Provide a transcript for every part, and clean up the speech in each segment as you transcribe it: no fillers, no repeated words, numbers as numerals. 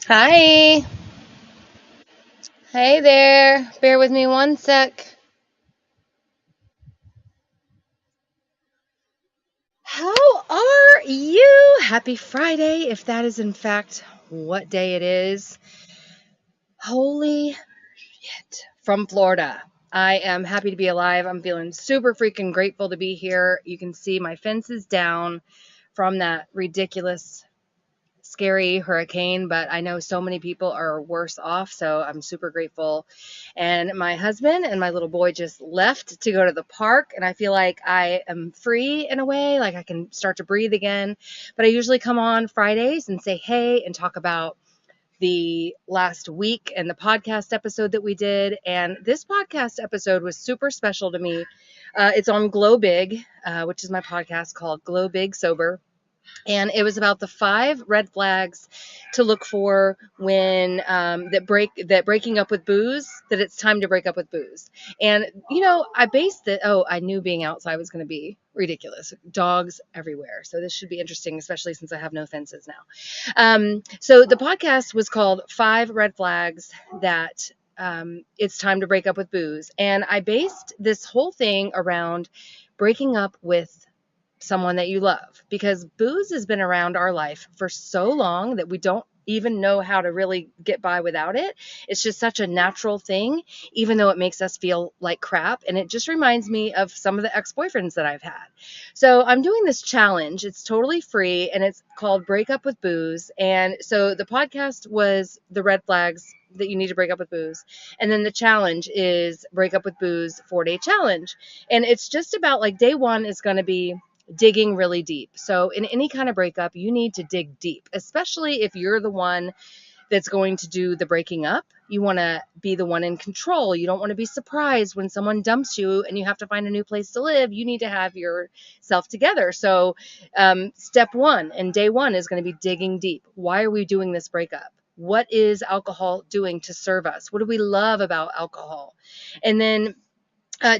Hi. Hey there. Bear with me one sec. How are you? Happy Friday, if that is in fact what day it is. Holy shit. From Florida. I am happy to be alive. I'm feeling super freaking grateful to be here. You can see my fence is down from that ridiculous scary hurricane, but I know so many people are worse off, so I'm super grateful. And my husband and my little boy just left to go to the park, and I feel like I am free in a way, like I can start to breathe again. But I usually come on Fridays and say hey and talk about the last week and the podcast episode that we did. And this podcast episode was super special to me. It's on Glow Big, which is my podcast called Glow Big Sober. And it was about the 5 red flags to look for when that breaking up with booze, that it's time to break up with booze. And I based it. Oh, I knew being outside was going to be ridiculous. Dogs everywhere, so this should be interesting, especially since I have no fences now. So the podcast was called 5 Red Flags That It's Time to Break Up with Booze, and I based this whole thing around breaking up with someone that you love, because booze has been around our life for so long that we don't even know how to really get by without it. It's just such a natural thing, even though it makes us feel like crap. And it just reminds me of some of the ex-boyfriends that I've had. So I'm doing this challenge. It's totally free, and it's called Break Up with Booze. And so the podcast was the red flags that you need to break up with booze. And then the challenge is Break Up with Booze 4-day challenge. And it's just about, like, day 1 is going to be digging really deep. So in any kind of breakup, you need to dig deep, especially if you're the one that's going to do the breaking up. You want to be the one in control. You don't want to be surprised when someone dumps you and you have to find a new place to live. You need to have yourself together. So step 1 and day 1 is going to be digging deep. Why are we doing this breakup? What is alcohol doing to serve us? What do we love about alcohol? And then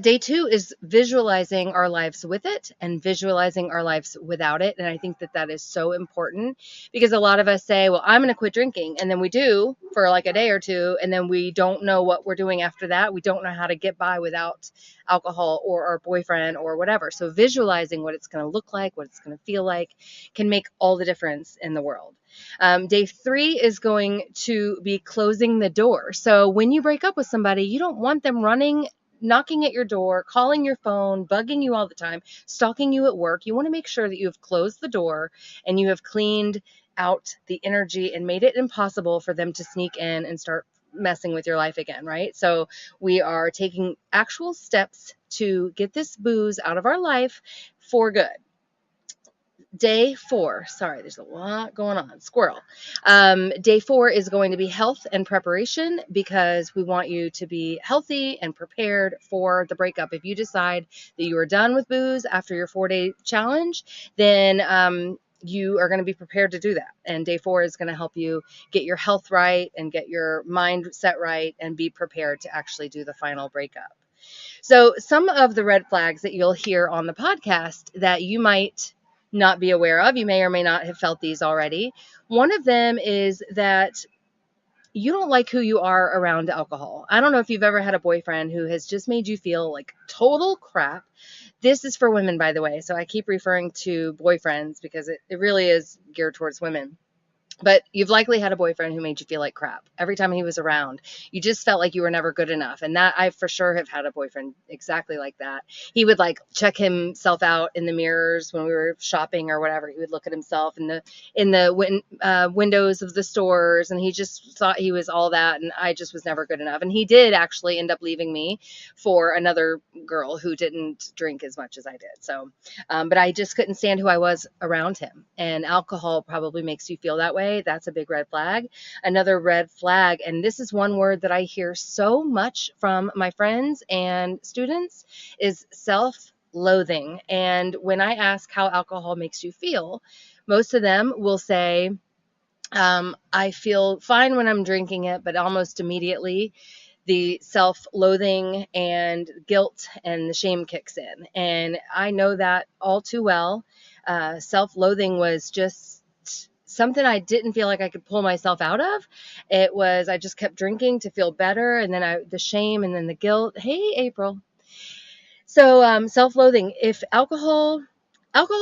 day 2 is visualizing our lives with it and visualizing our lives without it. And I think that that is so important, because a lot of us say, well, I'm going to quit drinking. And then we do for like a day or two. And then we don't know what we're doing after that. We don't know how to get by without alcohol or our boyfriend or whatever. So visualizing what it's going to look like, what it's going to feel like, can make all the difference in the world. Day 3 is going to be closing the door. So when you break up with somebody, you don't want them running, knocking at your door, calling your phone, bugging you all the time, stalking you at work. You want to make sure that you have closed the door and you have cleaned out the energy and made it impossible for them to sneak in and start messing with your life again, right? So we are taking actual steps to get this booze out of our life for good. Day 4, sorry, there's a lot going on. Squirrel. Day 4 is going to be health and preparation, because we want you to be healthy and prepared for the breakup. If you decide that you are done with booze after your 4-day challenge, then you are going to be prepared to do that. And day 4 is going to help you get your health right and get your mind set right and be prepared to actually do the final breakup. So some of the red flags that you'll hear on the podcast that you might not be aware of, you may or may not have felt these already. One of them is that you don't like who you are around alcohol. I don't know if you've ever had a boyfriend who has just made you feel like total crap. This is for women, by the way. So I keep referring to boyfriends because it really is geared towards women. But you've likely had a boyfriend who made you feel like crap every time he was around. You just felt like you were never good enough. And that, I for sure have had a boyfriend exactly like that. He would like check himself out in the mirrors when we were shopping or whatever. He would look at himself in the windows of the stores, and he just thought he was all that. And I just was never good enough. And he did actually end up leaving me for another girl who didn't drink as much as I did. So, but I just couldn't stand who I was around him. And alcohol probably makes you feel that way. That's a big red flag. Another red flag, and this is one word that I hear so much from my friends and students, is self-loathing. And when I ask how alcohol makes you feel, most of them will say, I feel fine when I'm drinking it, but almost immediately the self-loathing and guilt and the shame kicks in. And I know that all too well. Self-loathing was just something I didn't feel like I could pull myself out of. It was, I just kept drinking to feel better. And then the shame and then the guilt. Hey, April. So self-loathing. If alcohol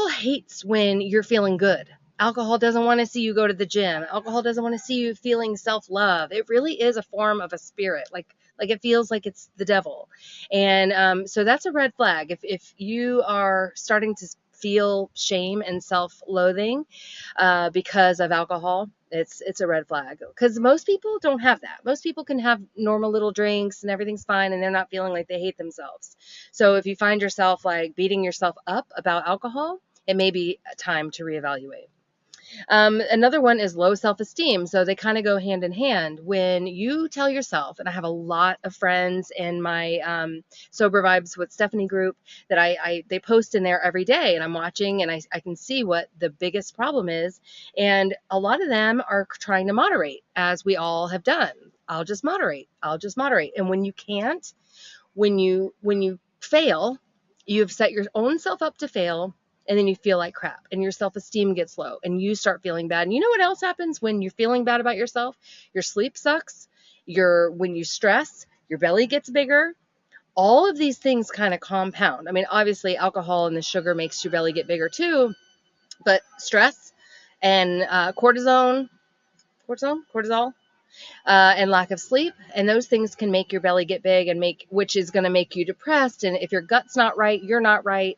hates when you're feeling good. Alcohol doesn't want to see you go to the gym. Alcohol doesn't want to see you feeling self-love. It really is a form of a spirit. Like it feels like it's the devil. And so that's a red flag. If you are starting to feel shame and self-loathing because of alcohol, it's a red flag, because most people don't have that. Most people can have normal little drinks and everything's fine and they're not feeling like they hate themselves. So if you find yourself like beating yourself up about alcohol, it may be time to reevaluate. Another one is low self-esteem. So they kind of go hand in hand. When you tell yourself, and I have a lot of friends in my Sober Vibes with Stephanie group that they post in there every day, and I'm watching and I can see what the biggest problem is. And a lot of them are trying to moderate, as we all have done. I'll just moderate. And when you can't, when you fail, you've set your own self up to fail. And then you feel like crap and your self-esteem gets low and you start feeling bad. And you know what else happens when you're feeling bad about yourself? Your sleep sucks. When you stress, your belly gets bigger. All of these things kind of compound. I mean, obviously alcohol and the sugar makes your belly get bigger too, but stress and cortisol, and lack of sleep, and those things can make your belly get big which is going to make you depressed. And if your gut's not right, you're not right.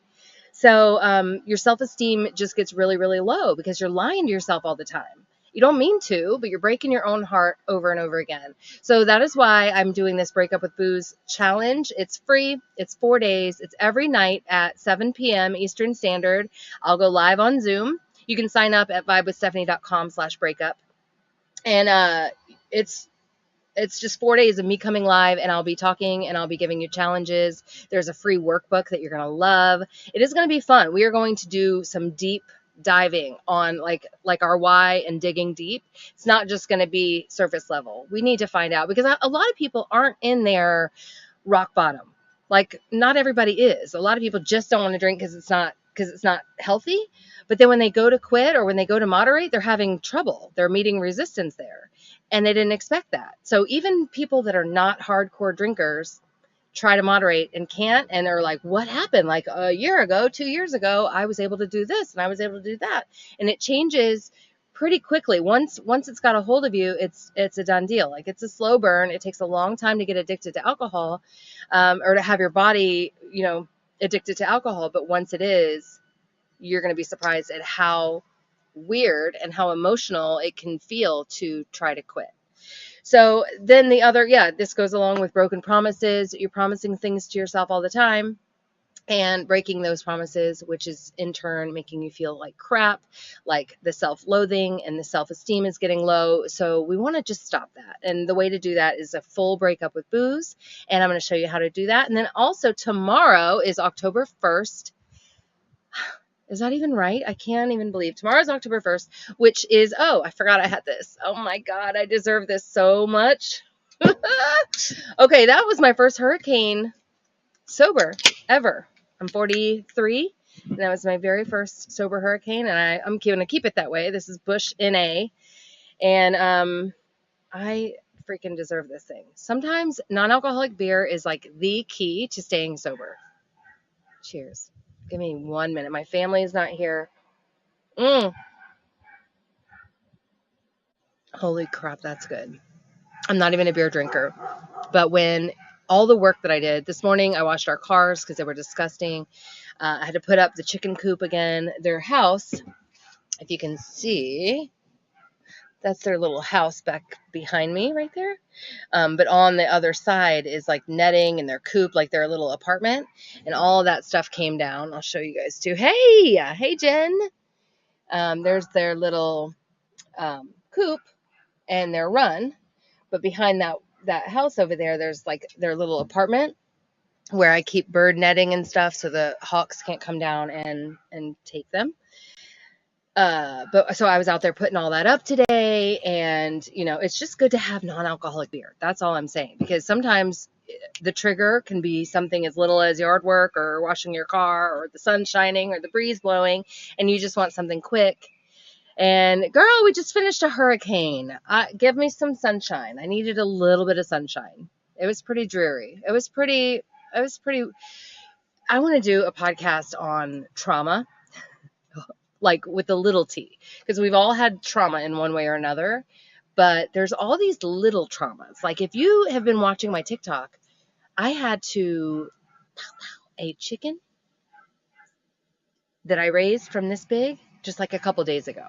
So your self-esteem just gets really, really low because you're lying to yourself all the time. You don't mean to, but you're breaking your own heart over and over again. So that is why I'm doing this Break Up with Booze challenge. It's free. It's 4 days. It's every night at 7 p.m. Eastern Standard. I'll go live on Zoom. You can sign up at vibewithstephanie.com/breakup. And it's just 4 days of me coming live, and I'll be talking and I'll be giving you challenges. There's a free workbook that you're going to love. It is going to be fun. We are going to do some deep diving on like our why and digging deep. It's not just going to be surface level. We need to find out, because a lot of people aren't in their rock bottom. Like, not everybody is. A lot of people just don't want to drink because it's not healthy. But then when they go to quit or when they go to moderate, they're having trouble. They're meeting resistance there. And they didn't expect that. So even people that are not hardcore drinkers try to moderate and can't, and are like, what happened? Like a year ago, 2 years ago, I was able to do this and I was able to do that. And it changes pretty quickly. Once it's got a hold of you, it's a done deal. Like, it's a slow burn. It takes a long time to get addicted to alcohol, or to have your body, addicted to alcohol. But once it is, you're going to be surprised at how weird and how emotional it can feel to try to quit. So then this goes along with broken promises. You're promising things to yourself all the time and breaking those promises, which is in turn making you feel like crap, like the self-loathing and the self-esteem is getting low. So we want to just stop that. And the way to do that is a full breakup with booze. And I'm going to show you how to do that. And then also tomorrow is October 1st. Is that even right? I can't even believe tomorrow's October 1st, which is, I forgot I had this. Oh my God, I deserve this so much. Okay, that was my first hurricane sober ever. I'm 43, and that was my very first sober hurricane, and I'm going to keep it that way. This is Bush NA, and I freaking deserve this thing. Sometimes non-alcoholic beer is like the key to staying sober. Cheers. Give me 1 minute. My family is not here. Holy crap, that's good. I'm not even a beer drinker. But when all the work that I did this morning, I washed our cars because they were disgusting. I had to put up the chicken coop again. Their house, if you can see, that's their little house back behind me right there. But on the other side is like netting and their coop, like their little apartment, and all that stuff came down. I'll show you guys too. Hey, Jen. There's their little coop and their run, but behind that house over there, there's like their little apartment where I keep bird netting and stuff so the hawks can't come down and take them. But so I was out there putting all that up today, and it's just good to have non-alcoholic beer. That's all I'm saying, because sometimes the trigger can be something as little as yard work or washing your car or the sun shining or the breeze blowing, and you just want something quick. And girl, we just finished a hurricane. Give me some sunshine. I needed a little bit of sunshine. It was pretty dreary. It was pretty, I want to do a podcast on trauma, like with the little t, because we've all had trauma in one way or another, but there's all these little traumas. Like if you have been watching my TikTok, I had to a chicken that I raised from this big just like a couple days ago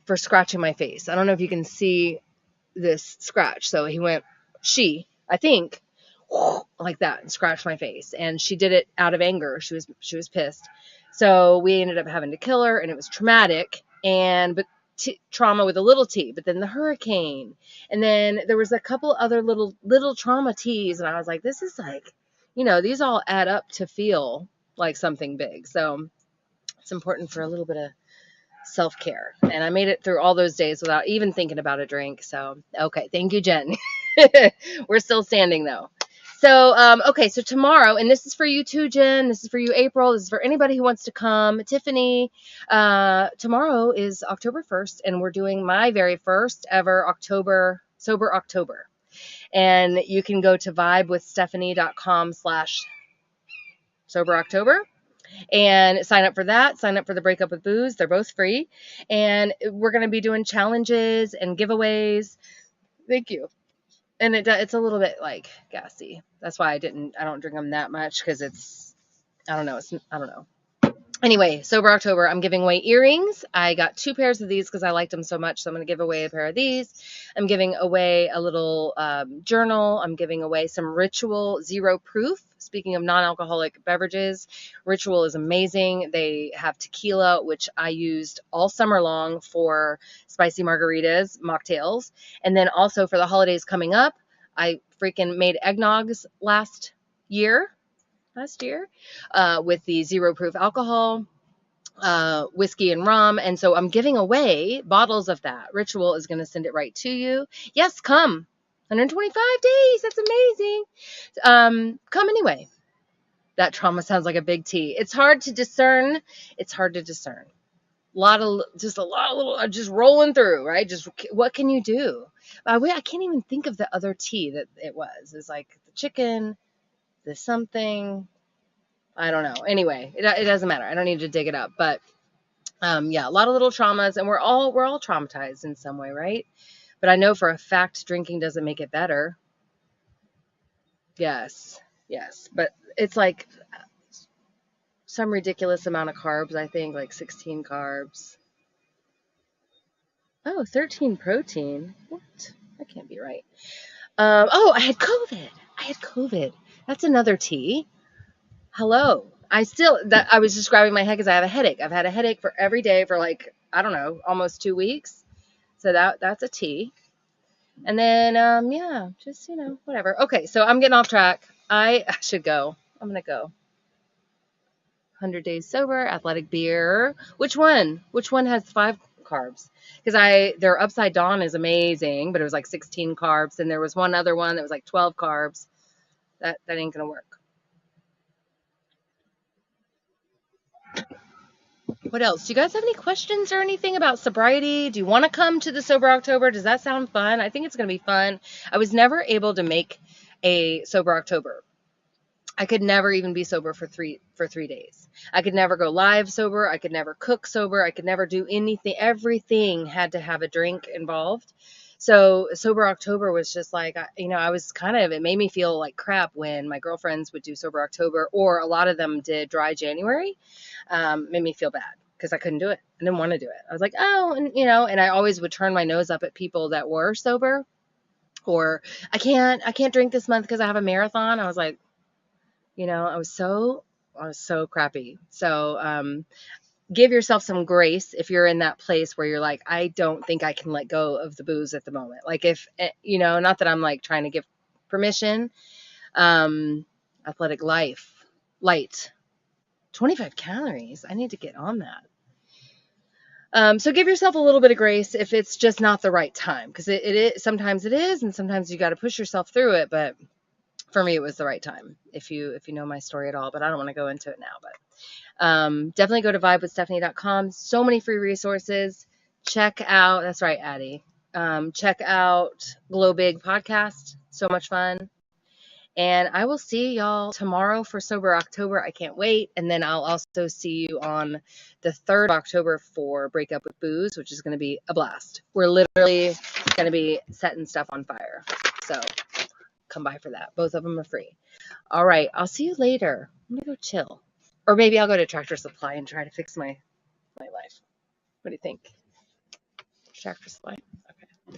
for scratching my face. I don't know if you can see this scratch. So I think, like that, and scratched my face. And she did it out of anger. She was pissed. So we ended up having to kill her, and it was traumatic. But trauma with a little t. But then the hurricane, and then there was a couple other little trauma t's, and I was like, this is like, these all add up to feel like something big. So it's important for a little bit of self-care. And I made it through all those days without even thinking about a drink. So, okay. Thank you, Jen. We're still standing though. So, okay. So tomorrow, and this is for you too, Jen, this is for you, April, this is for anybody who wants to come. Tiffany, tomorrow is October 1st, and we're doing my very first ever Sober October. And you can go to vibewithstephanie.com/Sober October. And sign up for that. Sign up for the Breakup with Booze. They're both free. And we're going to be doing challenges and giveaways. Thank you. And it's a little bit like gassy. That's why I don't drink them that much, because I don't know. Anyway, Sober October, I'm giving away earrings. I got 2 pairs of these because I liked them so much. So I'm going to give away a pair of these. I'm giving away a little journal. I'm giving away some Ritual Zero Proof. Speaking of non-alcoholic beverages, Ritual is amazing. They have tequila, which I used all summer long for spicy margaritas, mocktails. And then also for the holidays coming up, I freaking made eggnogs last year with the zero proof alcohol, whiskey and rum. And so I'm giving away bottles of that. Ritual is going to send it right to you. Yes, come. 125 days. That's amazing. Come anyway. That trauma sounds like a big T. It's hard to discern. A lot of little, just rolling through, right? Just what can you do? I can't even think of the other T that it was. It's like the chicken, the something. I don't know. Anyway, it doesn't matter. I don't need to dig it up. But yeah, a lot of little traumas, and we're all traumatized in some way, right? But I know for a fact drinking doesn't make it better. Yes. But it's like some ridiculous amount of carbs, I think, like 16 carbs. Oh, 13 protein. What? That can't be right. I had COVID. That's another T. Hello. I was just grabbing my head because I have a headache. I've had a headache for every day for like, I don't know, almost 2 weeks. So that's a T. And then, just, whatever. Okay. So I'm getting off track. I should go. I'm going to go. 100 Days Sober, Athletic Beer. Which one? Which one has 5 carbs? Because their Upside Down is amazing, but it was like 16 carbs. And there was one other one that was like 12 carbs. That ain't going to work. What else? Do you guys have any questions or anything about sobriety? Do you want to come to the Sober October? Does that sound fun? I think it's going to be fun. I was never able to make a Sober October. I could never even be sober for 3 days. I could never go live sober. I could never cook sober. I could never do anything. Everything had to have a drink involved. So Sober October was just like, I was it made me feel like crap when my girlfriends would do Sober October, or a lot of them did Dry January. Made me feel bad because I couldn't do it. I didn't want to do it. I was like, and I always would turn my nose up at people that were sober, or I can't drink this month because I have a marathon. I was like, I was so crappy. So, give yourself some grace if you're in that place where you're like, I don't think I can let go of the booze at the moment. Like if, not that I'm like trying to give permission, Athletic Light, 25 calories. I need to get on that. So give yourself a little bit of grace if it's just not the right time, because sometimes it is, and sometimes you got to push yourself through it. But for me, it was the right time, if you know my story at all, but I don't want to go into it now. But definitely go to vibewithstephanie.com. So many free resources. check out, that's right, Addie. Check out Glow Big podcast. So much fun. And I will see y'all tomorrow for Sober October. I can't wait. And then I'll also see you on the 3rd of October for Break Up with Booze, which is going to be a blast. We're literally going to be setting stuff on fire. So come by for that. Both of them are free. All right. I'll see you later. I'm going to go chill. Or maybe I'll go to Tractor Supply and try to fix my life. What do you think? Tractor Supply? Okay.